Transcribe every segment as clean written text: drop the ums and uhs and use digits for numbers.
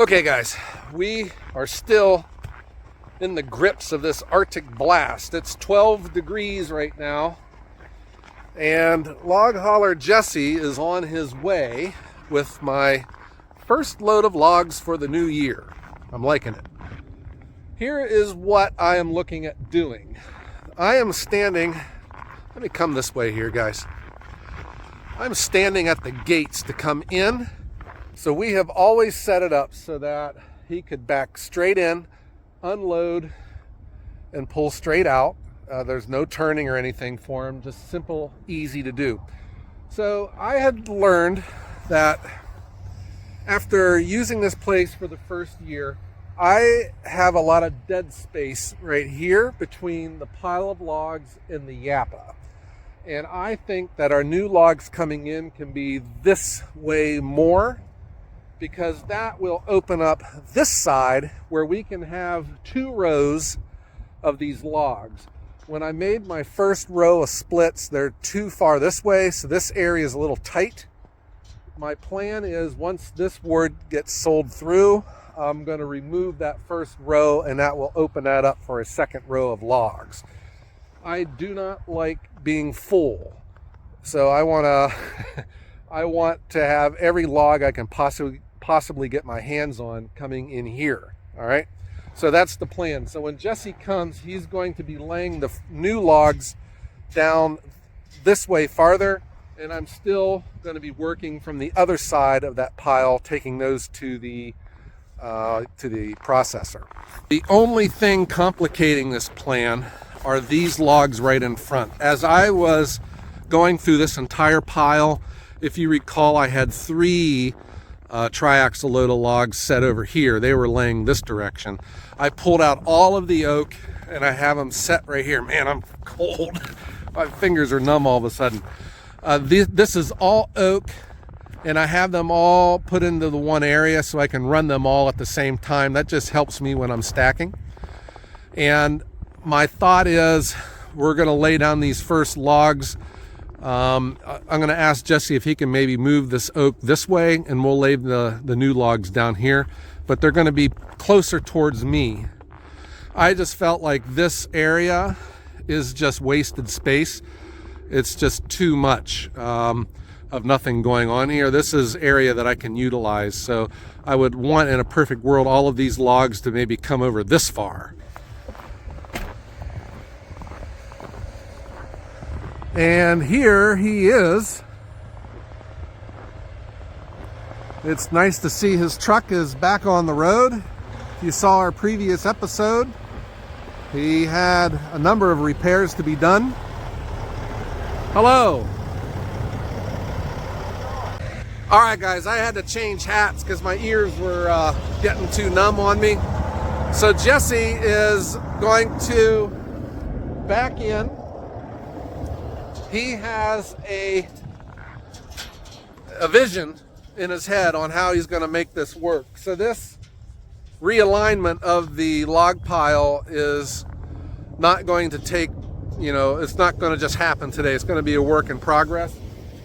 Okay guys, we are still in the grips of this Arctic blast. It's 12 degrees right now, and Log Hauler Jesse is on his way with my first load of logs for the new year. I'm liking it. Here is what I am looking at doing. I am standing, let me come this way here guys. I'm standing at the gates to come in. So we have always set it up so that he could back straight in, unload, and pull straight out. There's no turning or anything for him, just simple, easy to do. So I had learned that after using this place for the first year, I have a lot of dead space right here between the pile of logs and the Japa. And I think that our new logs coming in can be this way more, because that will open up this side where we can have 2 rows of these logs. When I made my first row of splits, they're too far this way, so this area is a little tight. My plan is once this wood gets sold through, I'm going to remove that first row, and that will open that up for a second row of logs. I do not like being full, so I want to have every log I can possibly get my hands on coming in here. All right, so that's the plan. So when Jesse comes, he's going to be laying the new logs down this way farther, and I'm still going to be working from the other side of that pile, taking those to the processor. The only thing complicating this plan are these logs right in front. As I was going through this entire pile, if you recall, I had 3 triaxle load of logs set over here. They were laying this direction. I pulled out all of the oak and I have them set right here. Man, I'm cold. My fingers are numb all of a sudden. This is all oak, and I have them all put into the one area so I can run them all at the same time. That just helps me when I'm stacking. And my thought is we're going to lay down these first logs. I'm going to ask Jesse if he can maybe move this oak this way, and we'll lay the new logs down here, but they're going to be closer towards me. I just felt like this area is just wasted space. It's just too much of nothing going on here. This is area that I can utilize, so I would want, in a perfect world, all of these logs to maybe come over this far. And here he is. It's nice to see his truck is back on the road. If you saw our previous episode, he had a number of repairs to be done. Hello. All right, guys, I had to change hats because my ears were getting too numb on me. So Jesse is going to back in. He has a vision in his head on how he's going to make this work. So this realignment of the log pile is not going to take, it's not going to just happen today. It's going to be a work in progress.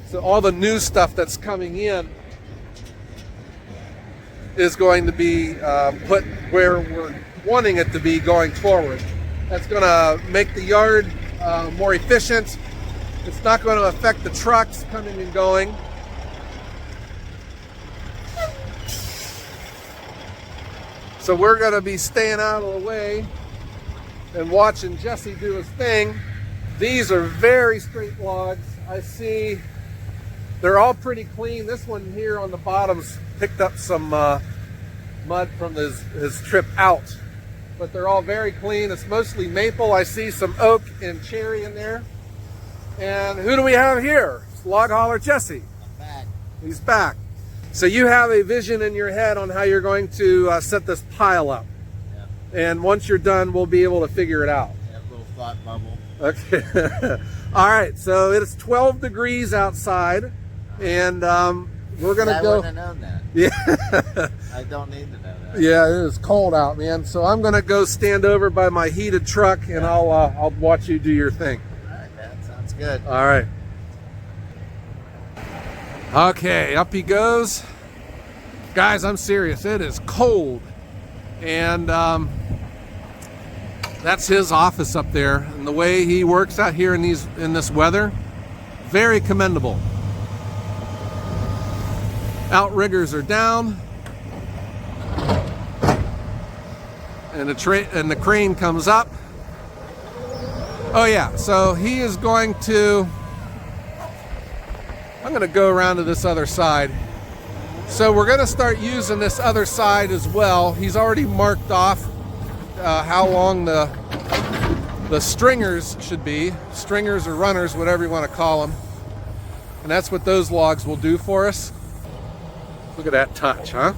So all the new stuff that's coming in is going to be put where we're wanting it to be going forward. That's going to make the yard more efficient. It's not going to affect the trucks coming and going. So we're going to be staying out of the way and watching Jesse do his thing. These are very straight logs. I see they're all pretty clean. This one here on the bottom's picked up some mud from his trip out. But they're all very clean. It's mostly maple. I see some oak and cherry in there. And who do we have here? It's Log Hauler Jesse. I'm back. He's back. So you have a vision in your head on how you're going to set this pile up. Yeah. And once you're done, we'll be able to figure it out. Yeah, a little thought bubble. Okay. All right. So it's 12 degrees outside, and we're going to go. I wouldn't have known that. Yeah. I don't need to know that. Yeah, it is cold out, man. So I'm going to go stand over by my heated truck, and I'll watch you do your thing. Sounds good. All right. Okay, up he goes. Guys, I'm serious. It is cold. And that's his office up there. And the way he works out here in this weather, very commendable. Outriggers are down. And the crane comes up. Oh yeah, so he is going to, I'm going to go around to this other side. So we're going to start using this other side as well. He's already marked off how long the stringers should be. Stringers or runners, whatever you want to call them. And that's what those logs will do for us. Look at that touch, huh?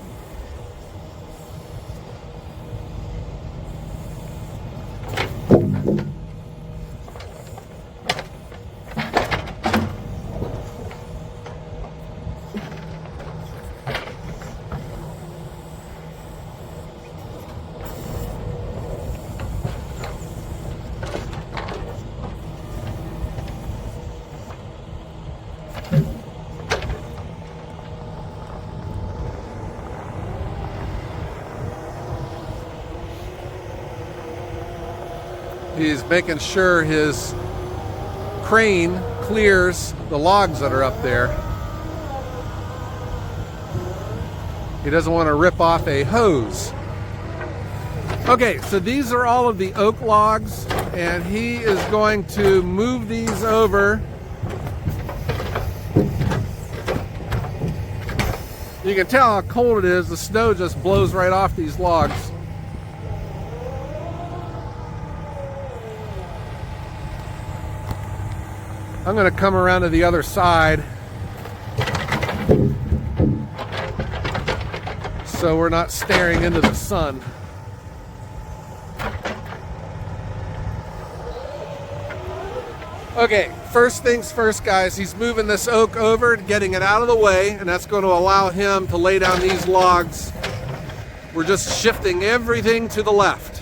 He's making sure his crane clears the logs that are up there. He doesn't want to rip off a hose. Okay, so these are all of the oak logs, and he is going to move these over. You can tell how cold it is. The snow just blows right off these logs. I'm going to come around to the other side so we're not staring into the sun. Okay, first things first, guys. He's moving this oak over, getting it out of the way, and that's going to allow him to lay down these logs. We're just shifting everything to the left.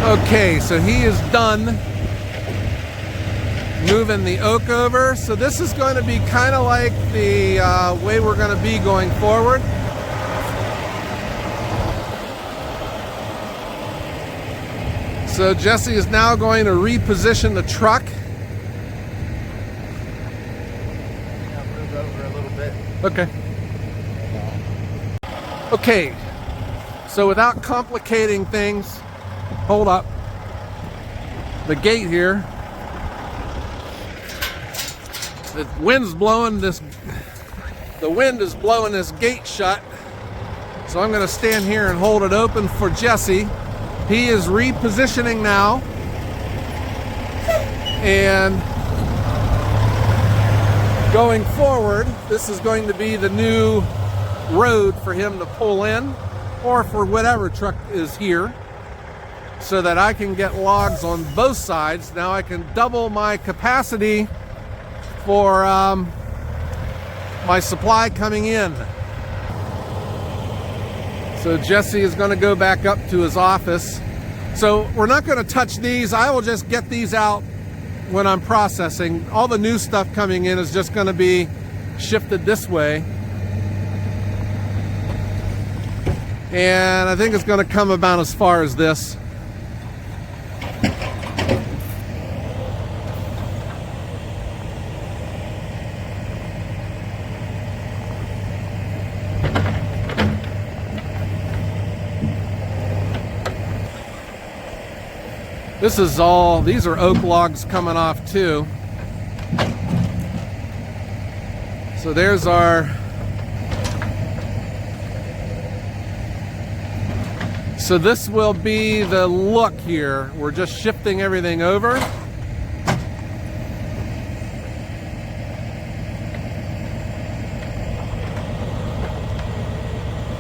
Okay, so he is done moving the oak over. So this is going to be kind of like the way we're going to be going forward. So Jesse is now going to reposition the truck. I'll move over a little bit. Okay. Okay, so without complicating things, hold up. The gate here. The wind's blowing this. The wind is blowing this gate shut. So I'm going to stand here and hold it open for Jesse. He is repositioning now. And going forward, this is going to be the new road for him to pull in, or for whatever truck is here, so that I can get logs on both sides. Now I can double my capacity for my supply coming in. So Jesse is going to go back up to his office. So we're not going to touch these. I will just get these out when I'm processing. All the new stuff coming in is just going to be shifted this way. And I think it's going to come about as far as this. This is all, these are oak logs coming off too. So there's our, so this will be the look here. We're just shifting everything over.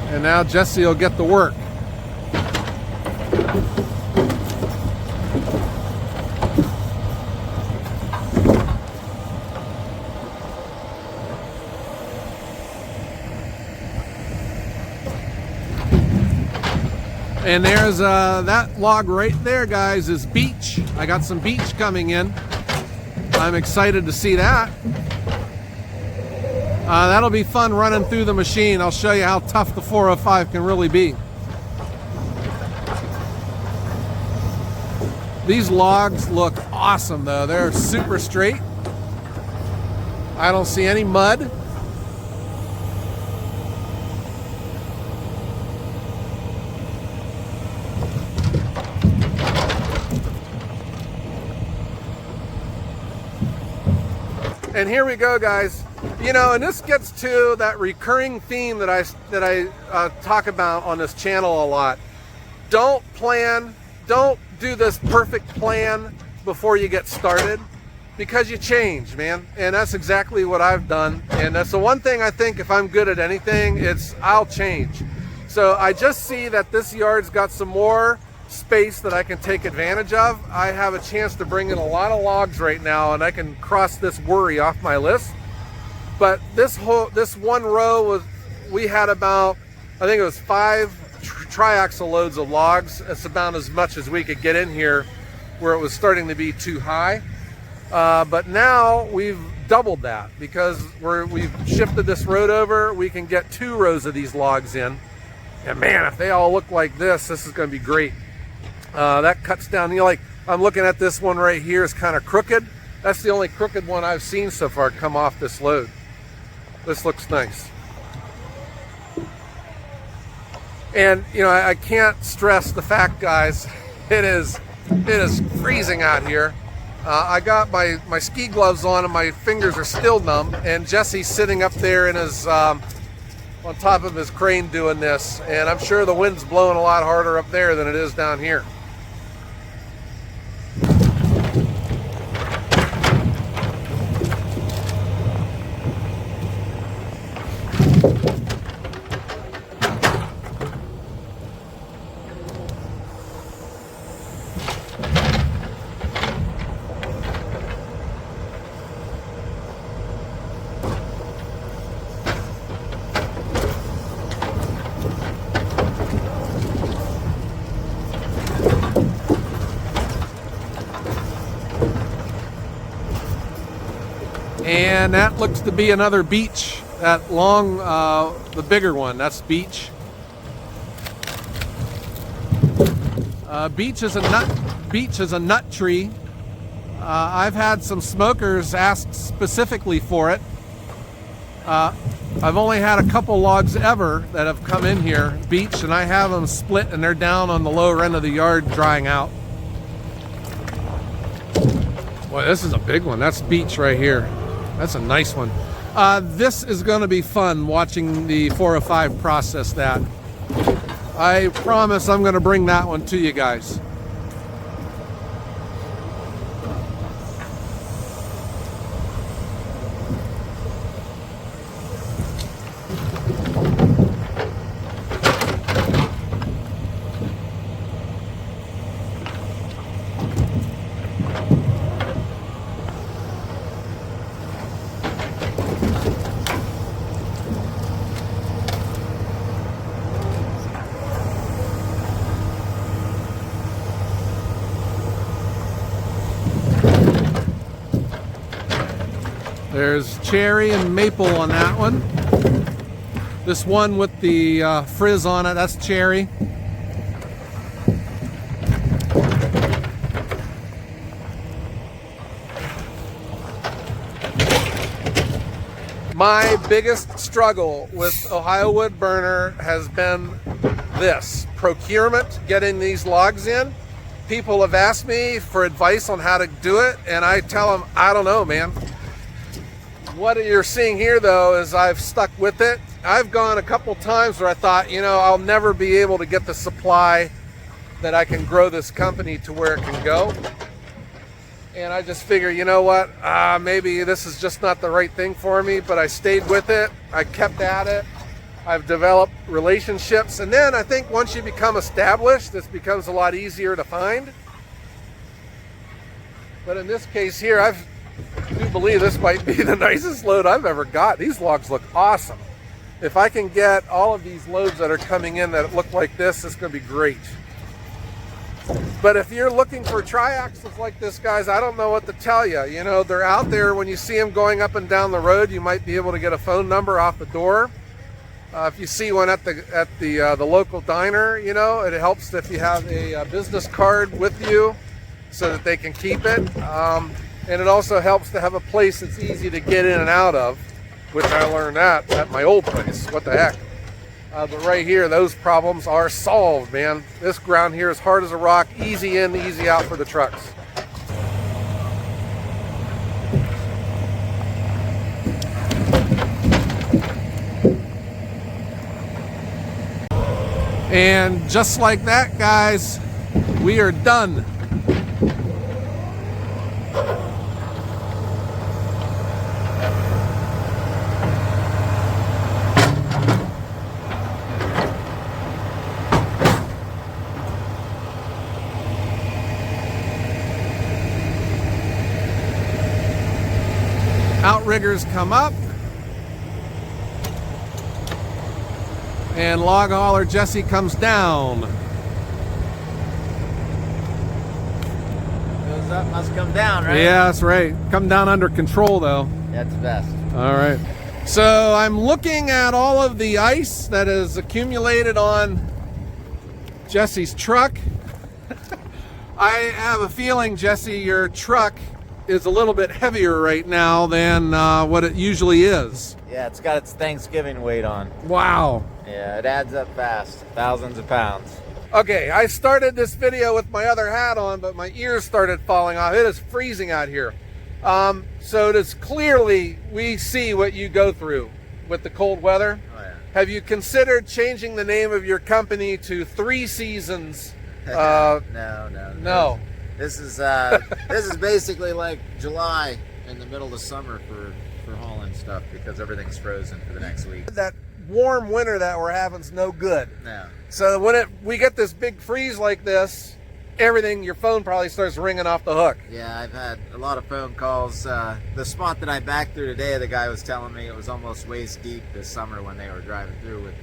And now Jesse will get to work. And there's that log right there, guys, is beech. I got some beech coming in. I'm excited to see that. That'll be fun running through the machine. I'll show you how tough the 405 can really be. These logs look awesome though. They're super straight. I don't see any mud. And here we go, guys. You know, and this gets to that recurring theme that I talk about on this channel a lot. Don't do this perfect plan before you get started, because you change, man. And that's exactly what I've done. And that's the one thing I think, if I'm good at anything, it's I'll change. So I just see that this yard's got some more space that I can take advantage of. I have a chance to bring in a lot of logs right now, and I can cross this worry off my list. But this one row we had about, I think it was 5 triaxle loads of logs. It's about as much as we could get in here where it was starting to be too high. But now we've doubled that because we've shifted this road over. We can get 2 rows of these logs in. And man, if they all look like this is going to be great. That cuts down, you know, like I'm looking at this one right here is kind of crooked. That's the only crooked one I've seen so far come off this load. This looks nice. And you know, I can't stress the fact, guys, it is freezing out here. I got my ski gloves on and my fingers are still numb, and Jesse's sitting up there in his on top of his crane doing this, and I'm sure the wind's blowing a lot harder up there than it is down here. And that looks to be another beech. That long, the bigger one, that's beech. Beech is a nut tree. I've had some smokers ask specifically for it. I've only had a couple logs ever that have come in here, beech, and I have them split and they're down on the lower end of the yard drying out. Boy, this is a big one. That's beech right here. That's a nice one. This is going to be fun watching the 405 process that. I promise I'm going to bring that one to you guys. There's cherry and maple on that one. This one with the frizz on it, that's cherry. My biggest struggle with Ohio Wood Burner has been this: procurement, getting these logs in. people have asked me for advice on how to do it, and I tell them, I don't know, man. What you're seeing here, though, is I've stuck with it. I've gone a couple times where I thought, you know, I'll never be able to get the supply that I can grow this company to where it can go. And I just figure, you know what, maybe this is just not the right thing for me, but I stayed with it. I kept at it. I've developed relationships. And then I think once you become established, this becomes a lot easier to find. But in this case here, I do believe this might be the nicest load I've ever got. These logs look awesome. If I can get all of these loads that are coming in that look like this, it's going to be great. But if you're looking for triaxles like this, guys, I don't know what to tell you. You know, they're out there. When you see them going up and down the road, you might be able to get a phone number off the door. If you see one at the local diner, you know, it helps if you have a business card with you so that they can keep it. And it also helps to have a place that's easy to get in and out of, which I learned at my old place. What the heck? But right here, those problems are solved, man. This ground here is hard as a rock, easy in, easy out for the trucks. And just like that, guys, we are done. Outriggers come up, and log hauler Jesse comes down. Goes up, must come down, right? Yeah, that's right. Come down under control, though. That's best. All right. So I'm looking at all of the ice that is accumulated on Jesse's truck. I have a feeling, Jesse, your truck is a little bit heavier right now than what it usually is. Yeah, it's got its Thanksgiving weight on. Wow. Yeah, it adds up fast. Thousands of pounds. Okay, I started this video with my other hat on, but my ears started falling off. It is freezing out here. So it is clearly, we see what you go through with the cold weather. Oh, yeah. Have you considered changing the name of your company to 3 Seasons? No. This is basically like July in the middle of summer for hauling stuff because everything's frozen for the next week. That warm winter that we're having is no good. No. So when we get this big freeze like this, everything, your phone probably starts ringing off the hook. Yeah, I've had a lot of phone calls. The spot that I backed through today, the guy was telling me it was almost waist deep this summer when they were driving through with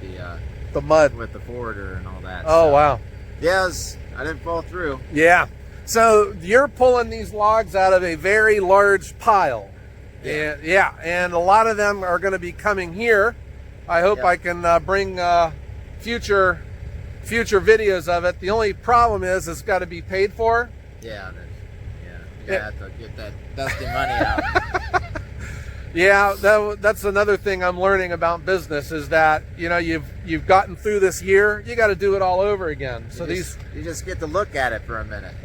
the mud, with the forwarder and all that. Oh, so, wow. Yeah, I didn't fall through. Yeah. So you're pulling these logs out of a very large pile. Yeah. And a lot of them are going to be coming here. I hope I can bring future videos of it. The only problem is it's got to be paid for. Yeah, you have to get that dusty money out. Yeah, that's another thing I'm learning about business is that, you know, you've gotten through this year, you got to do it all over again. So you just get to look at it for a minute.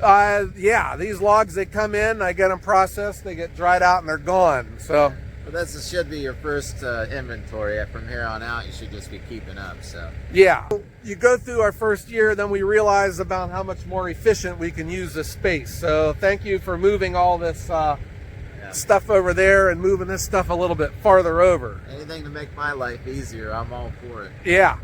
Yeah, these logs, they come in, I get them processed, they get dried out, and they're gone. So, but this should be your first inventory. From here on out, you should just be keeping up. So yeah, you go through our first year, then we realize about how much more efficient we can use this space. So thank you for moving all this stuff over there and moving this stuff a little bit farther over. Anything to make my life easier, I'm all for it. Yeah.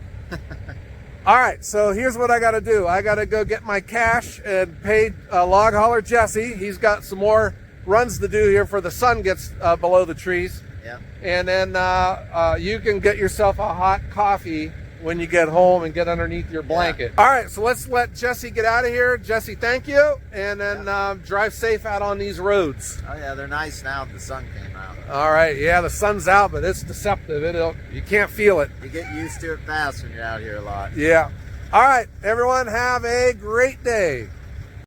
All right, so here's what I got to do. I got to go get my cash and pay log hauler Jesse. He's got some more runs to do here before the sun gets below the trees. Yeah. And then you can get yourself a hot coffee when you get home and get underneath your blanket. Yeah. All right, so let's let Jesse get out of here. Jesse, thank you. And then drive safe out on these roads. Oh yeah, they're nice now that the sun came out. All right, yeah, the sun's out, but it's deceptive. You can't feel it. You get used to it fast when you're out here a lot. Yeah. All right, everyone, have a great day.